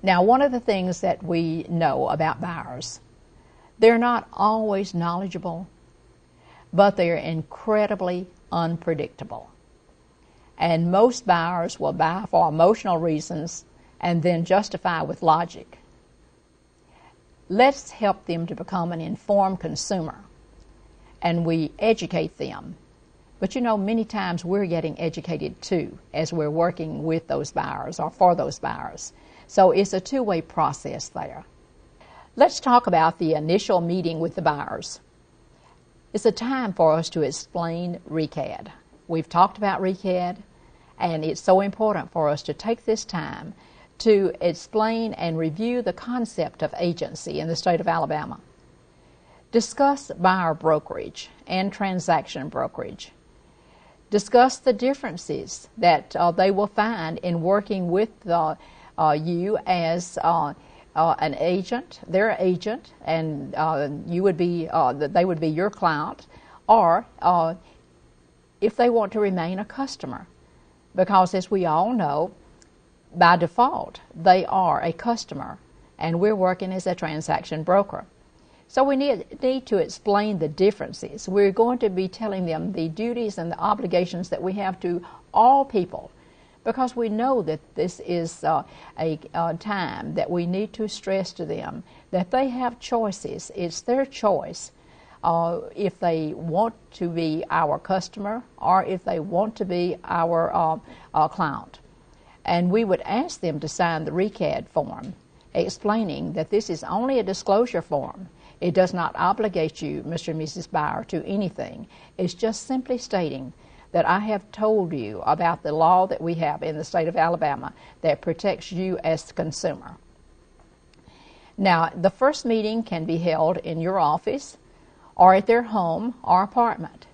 Now, one of the things that we know about buyers, they're not always knowledgeable, but they're incredibly unpredictable. And most buyers will buy for emotional reasons and then justify with logic. Let's help them to become an informed consumer, and we educate them. But you know, many times we're getting educated too as we're working with those buyers or for those buyers. So it's a two-way process there. Let's talk about the initial meeting with the buyers. It's a time for us to explain RECAD. We've talked about RECAD, and it's so important for us to take this time to explain and review the concept of agency in the state of Alabama. Discuss buyer brokerage and transaction brokerage. Discuss the differences that they will find in working with you as an agent, their agent, and you would be, they would be your client, or if they want to remain a customer. Because as we all know, by default, they are a customer, and we're working as a transaction broker. So we need to explain the differences. We're going to be telling them the duties and the obligations that we have to all people, because we know that this is a time that we need to stress to them that they have choices. It's their choice if they want to be our customer or if they want to be our client. And we would ask them to sign the RECAD form, explaining that this is only a disclosure form. It does not obligate you, Mr. and Mrs. Buyer, to anything. It's just simply stating that I have told you about the law that we have in the state of Alabama that protects you as the consumer. Now, the first meeting can be held in your office or at their home or apartment.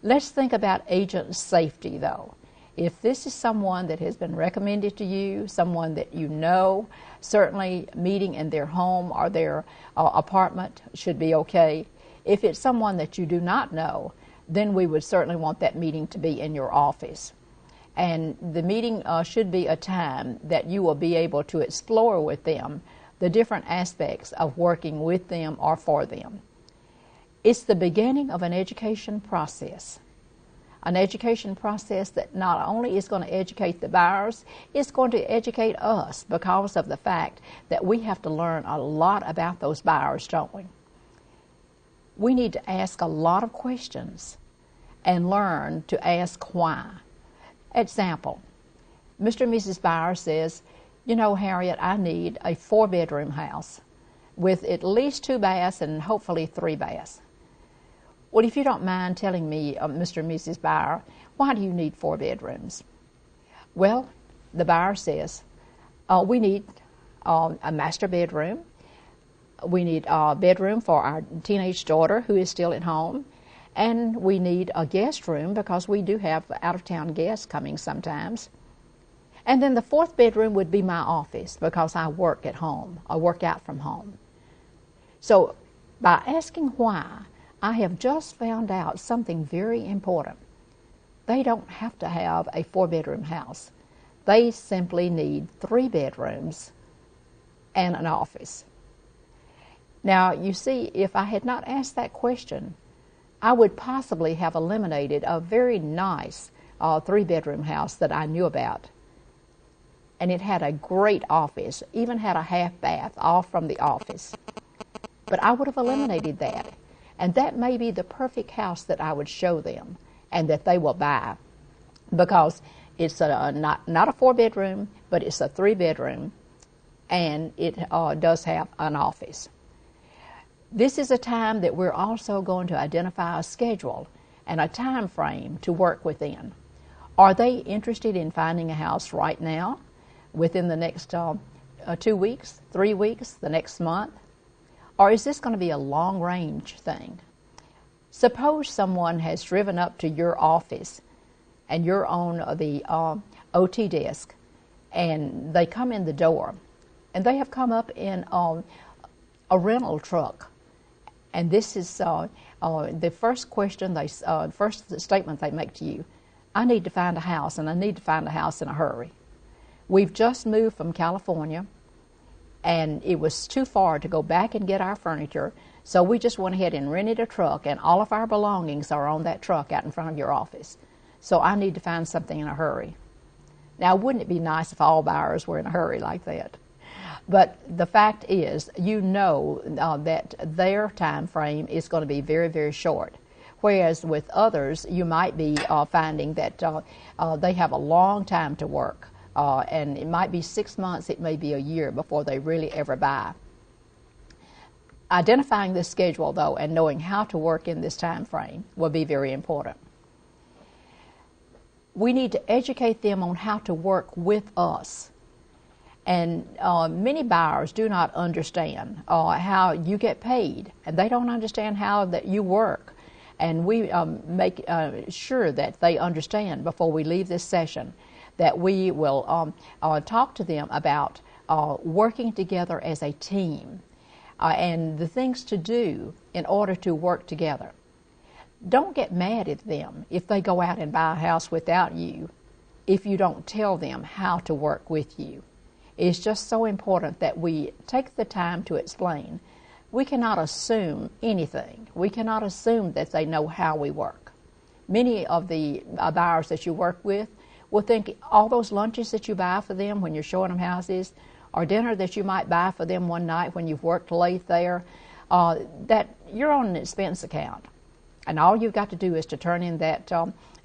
Let's think about agent safety, though. If this is someone that has been recommended to you, someone that you know, certainly meeting in their home or their apartment should be okay. If it's someone that you do not know, then we would certainly want that meeting to be in your office. And the meeting should be a time that you will be able to explore with them the different aspects of working with them or for them. It's the beginning of an education process. An education process that not only is going to educate the buyers, it's going to educate us because of the fact that we have to learn a lot about those buyers, don't we? We need to ask a lot of questions and learn to ask why. Example, Mr. and Mrs. Buyer says, you know, Harriet, I need a 4-bedroom house with at least 2 baths and hopefully 3 baths. Well, if you don't mind telling me, Mr. and Mrs. Buyer, why do you need 4 bedrooms? Well, the buyer says, we need a master bedroom. We need a bedroom for our teenage daughter who is still at home. And we need a guest room because we do have out-of-town guests coming sometimes. And then the 4th bedroom would be my office because I work at home. I work out from home. So by asking why, I have just found out something very important. They don't have to have a 4-bedroom house. They simply need 3 bedrooms and an office. Now, you see, if I had not asked that question, I would possibly have eliminated a very nice 3-bedroom house that I knew about. And it had a great office, even had a half bath off from the office. But I would have eliminated that. And that may be the perfect house that I would show them and that they will buy, because it's not a 4-bedroom, but it's a 3-bedroom, and it does have an office. This is a time that we're also going to identify a schedule and a time frame to work within. Are they interested in finding a house right now, within the next 2 weeks, 3 weeks, the next month? Or is this going to be a long-range thing? Suppose someone has driven up to your office and you're on the OT desk, and they come in the door, and they have come up in a rental truck. And this is the first question, first statement they make to you. I need to find a house, and I need to find a house in a hurry. We've just moved from California, and it was too far to go back and get our furniture, so we just went ahead and rented a truck, and all of our belongings are on that truck out in front of your office. So I need to find something in a hurry. Now, wouldn't it be nice if all buyers were in a hurry like that? But the fact is, you know that their time frame is going to be very, very short. Whereas with others, you might be finding that they have a long time to work. And it might be 6 months, it may be a year before they really ever buy. Identifying this schedule, though, and knowing how to work in this time frame will be very important. We need to educate them on how to work with us. And many buyers do not understand how you get paid, and they don't understand how that you work. And we make sure that they understand before we leave this session that we will talk to them about working together as a team and the things to do in order to work together. Don't get mad at them if they go out and buy a house without you, if you don't tell them how to work with you. It's just so important that we take the time to explain. We cannot assume anything. We cannot assume that they know how we work. Many of the buyers that you work with will think all those lunches that you buy for them when you're showing them houses, or dinner that you might buy for them one night when you've worked late there, that you're on an expense account. And all you've got to do is to turn in that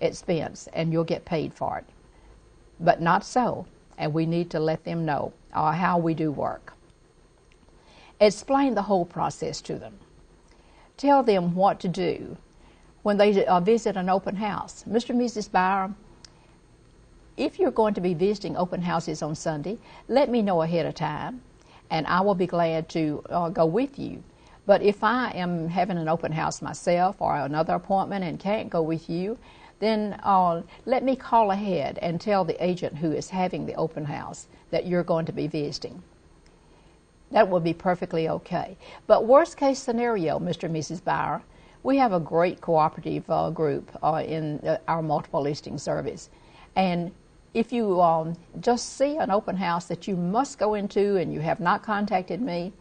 expense, and you'll get paid for it. But not so, and we need to let them know how we do work. Explain the whole process to them. Tell them what to do when they visit an open house. Mr. and Mrs. Byram, if you're going to be visiting open houses on Sunday, let me know ahead of time, and I will be glad to go with you. But if I am having an open house myself or another appointment and can't go with you, then let me call ahead and tell the agent who is having the open house that you're going to be visiting. That will be perfectly okay. But worst case scenario, Mr. and Mrs. Byram, we have a great cooperative group in our multiple listing service. And if you just see an open house that you must go into and you have not contacted me,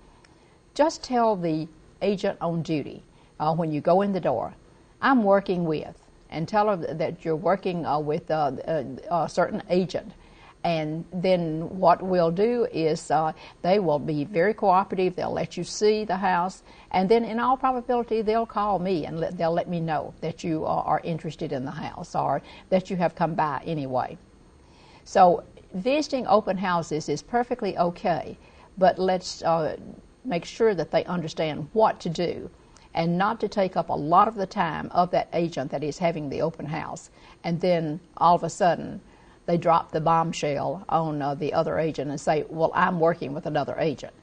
just tell the agent on duty when you go in the door, I'm working with, and tell her that you're working with a certain agent. And then what we'll do is they will be very cooperative. They'll let you see the house, and then in all probability they'll call me and they'll let me know that you are interested in the house or that you have come by anyway. So visiting open houses is perfectly okay, but let's make sure that they understand what to do and not to take up a lot of the time of that agent that is having the open house, and then all of a sudden they drop the bombshell on the other agent and say, well, I'm working with another agent.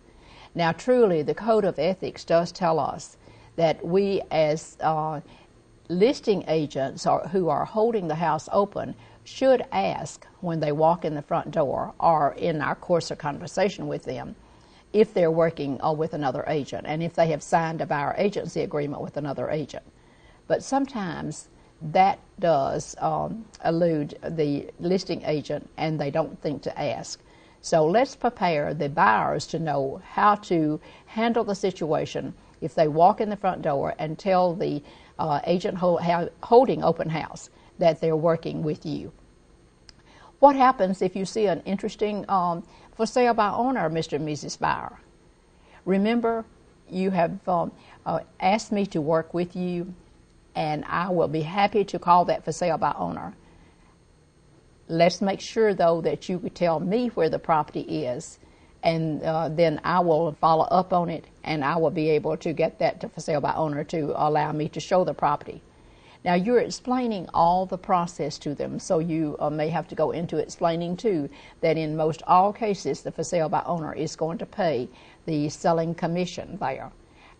Now, truly, the Code of Ethics does tell us that we as listing agents who are holding the house open should ask when they walk in the front door or in our course of conversation with them if they're working with another agent and if they have signed a buyer agency agreement with another agent. But sometimes that does elude the listing agent and they don't think to ask. So let's prepare the buyers to know how to handle the situation if they walk in the front door and tell the agent holding open house that they're working with you. What happens if you see an interesting for sale by owner, Mr. and Mrs. Buyer? Remember, you have asked me to work with you, and I will be happy to call that for sale by owner. Let's make sure, though, that you tell me where the property is, and then I will follow up on it, and I will be able to get that to for sale by owner to allow me to show the property. Now, you're explaining all the process to them, so you may have to go into explaining, too, that in most all cases, the for sale by owner is going to pay the selling commission there.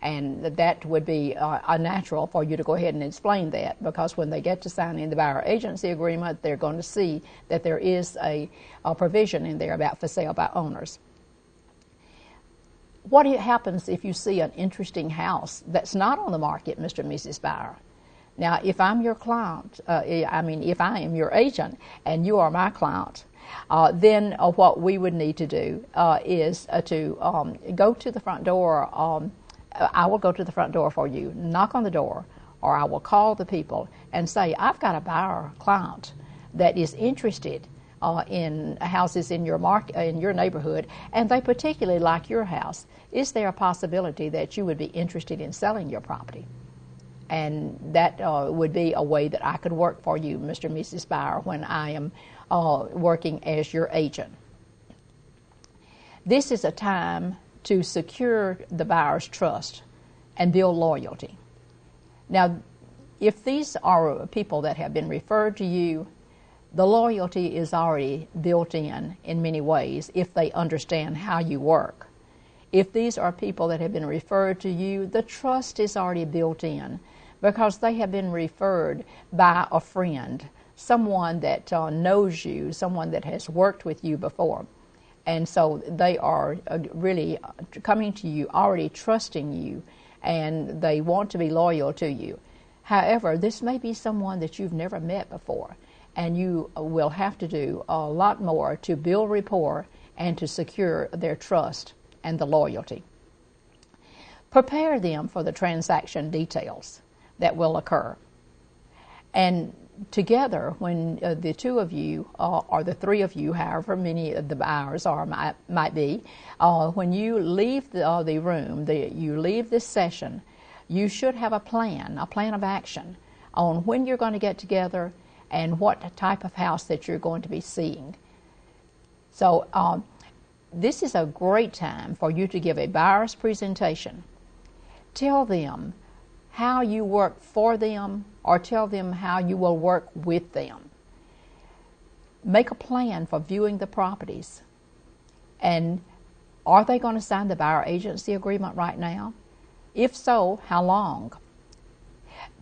And that would be unnatural for you to go ahead and explain that, because when they get to signing the buyer agency agreement, they're going to see that there is a provision in there about for sale by owners. What happens if you see an interesting house that's not on the market, Mr. and Mrs. Buyer? Now, if I'm your client, if I am your agent and you are my client, Then what we would need to do is to go to the front door. I will go to the front door for you, knock on the door, or I will call the people and say, I've got a buyer client that is interested in houses in your in your neighborhood, and they particularly like your house. Is there a possibility that you would be interested in selling your property? And that would be a way that I could work for you, Mr. and Mrs. Buyer, when I am working as your agent. This is a time to secure the buyer's trust and build loyalty. Now, if these are people that have been referred to you, the loyalty is already built in many ways if they understand how you work. If these are people that have been referred to you, the trust is already built in because they have been referred by a friend, someone that knows you, someone that has worked with you before. And so they are really coming to you, already trusting you, and they want to be loyal to you. However, this may be someone that you've never met before, and you will have to do a lot more to build rapport and to secure their trust and the loyalty. Prepare them for the transaction details that will occur. And together, when the two of you, or the three of you, however many of the buyers might be, when you leave the room, you leave this session, you should have a plan of action on when you're going to get together and what type of house that you're going to be seeing. So this is a great time for you to give a buyer's presentation. Tell them how you work for them, or tell them how you will work with them. Make a plan for viewing the properties. And are they going to sign the buyer agency agreement right now? If so, how long?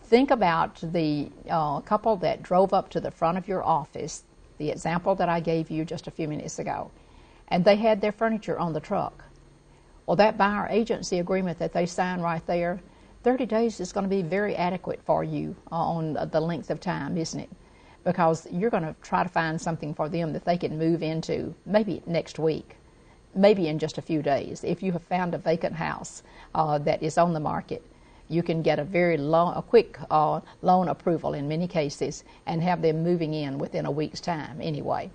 Think about the couple that drove up to the front of your office, the example that I gave you just a few minutes ago, and they had their furniture on the truck. Well, that buyer agency agreement that they signed right there, 30 days is going to be very adequate for you on the length of time, isn't it? Because you're going to try to find something for them that they can move into maybe next week, maybe in just a few days. If you have found a vacant house that is on the market, you can get a quick loan approval in many cases and have them moving in within a week's time anyway.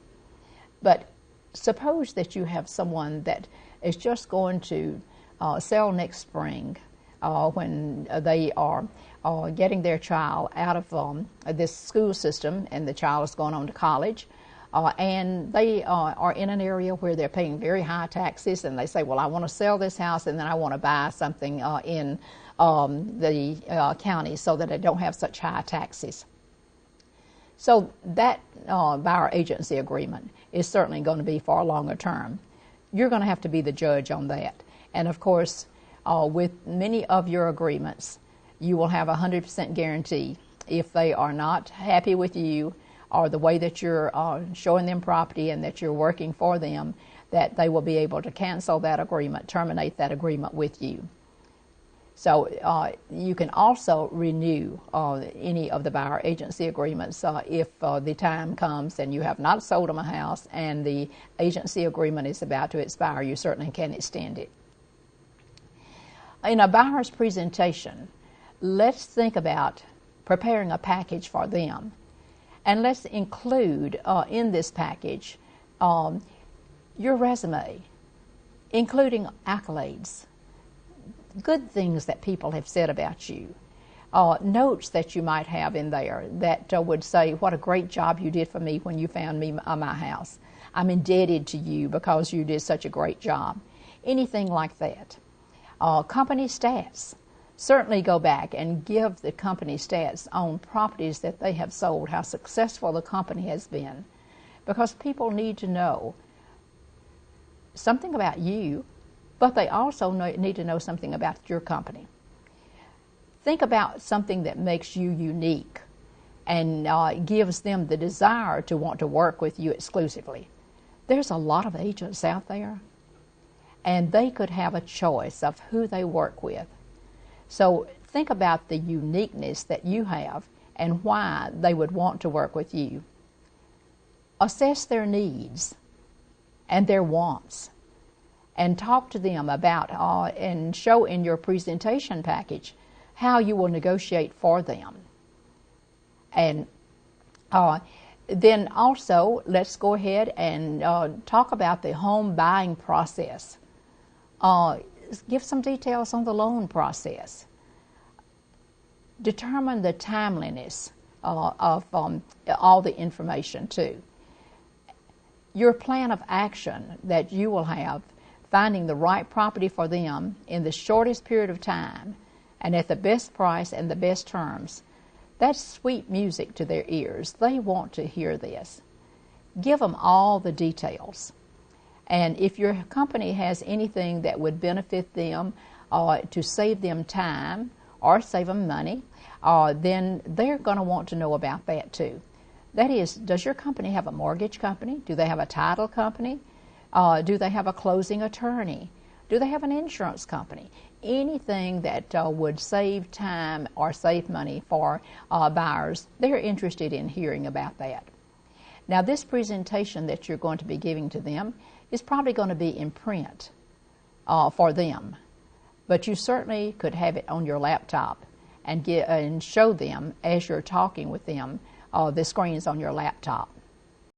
But suppose that you have someone that is just going to sell next spring, when they are getting their child out of this school system and the child is going on to college, and they are in an area where they're paying very high taxes, and they say, well, I want to sell this house and then I want to buy something in the county so that I don't have such high taxes. So that buyer agency agreement is certainly going to be for a longer term. You're going to have to be the judge on that. And of course, with many of your agreements, you will have a 100% guarantee if they are not happy with you or the way that you're showing them property and that you're working for them, that they will be able to cancel that agreement, terminate that agreement with you. So you can also renew any of the buyer agency agreements if the time comes and you have not sold them a house and the agency agreement is about to expire. You certainly can extend it. In a buyer's presentation, let's think about preparing a package for them. And let's include in this package your resume, including accolades, good things that people have said about you, notes that you might have in there that would say, what a great job you did for me when you found me my house. I'm indebted to you because you did such a great job. Anything like that. Company stats. Certainly go back and give the company stats on properties that they have sold, how successful the company has been, because people need to know something about you, but they also need to know something about your company. Think about something that makes you unique and gives them the desire to want to work with you exclusively. There's a lot of agents out there, and they could have a choice of who they work with. So think about the uniqueness that you have and why they would want to work with you. assess their needs and their wants, and talk to them about and show in your presentation package how you will negotiate for them. And then also, let's go ahead and talk about the home buying process. Give some details on the loan process. Determine the timeliness of all the information too. Your plan of action that you will have, finding the right property for them in the shortest period of time and at the best price and the best terms. That's sweet music to their ears. They want to hear this. Give them all the details. And if your company has anything that would benefit them to save them time or save them money, then they're going to want to know about that too. That is, does your company have a mortgage company? Do they have a title company? Do they have a closing attorney? Do they have an insurance company? Anything that would save time or save money for buyers, they're interested in hearing about that. Now, this presentation that you're going to be giving to them is probably going to be in print for them, but you certainly could have it on your laptop and show them as you're talking with them the screens on your laptop.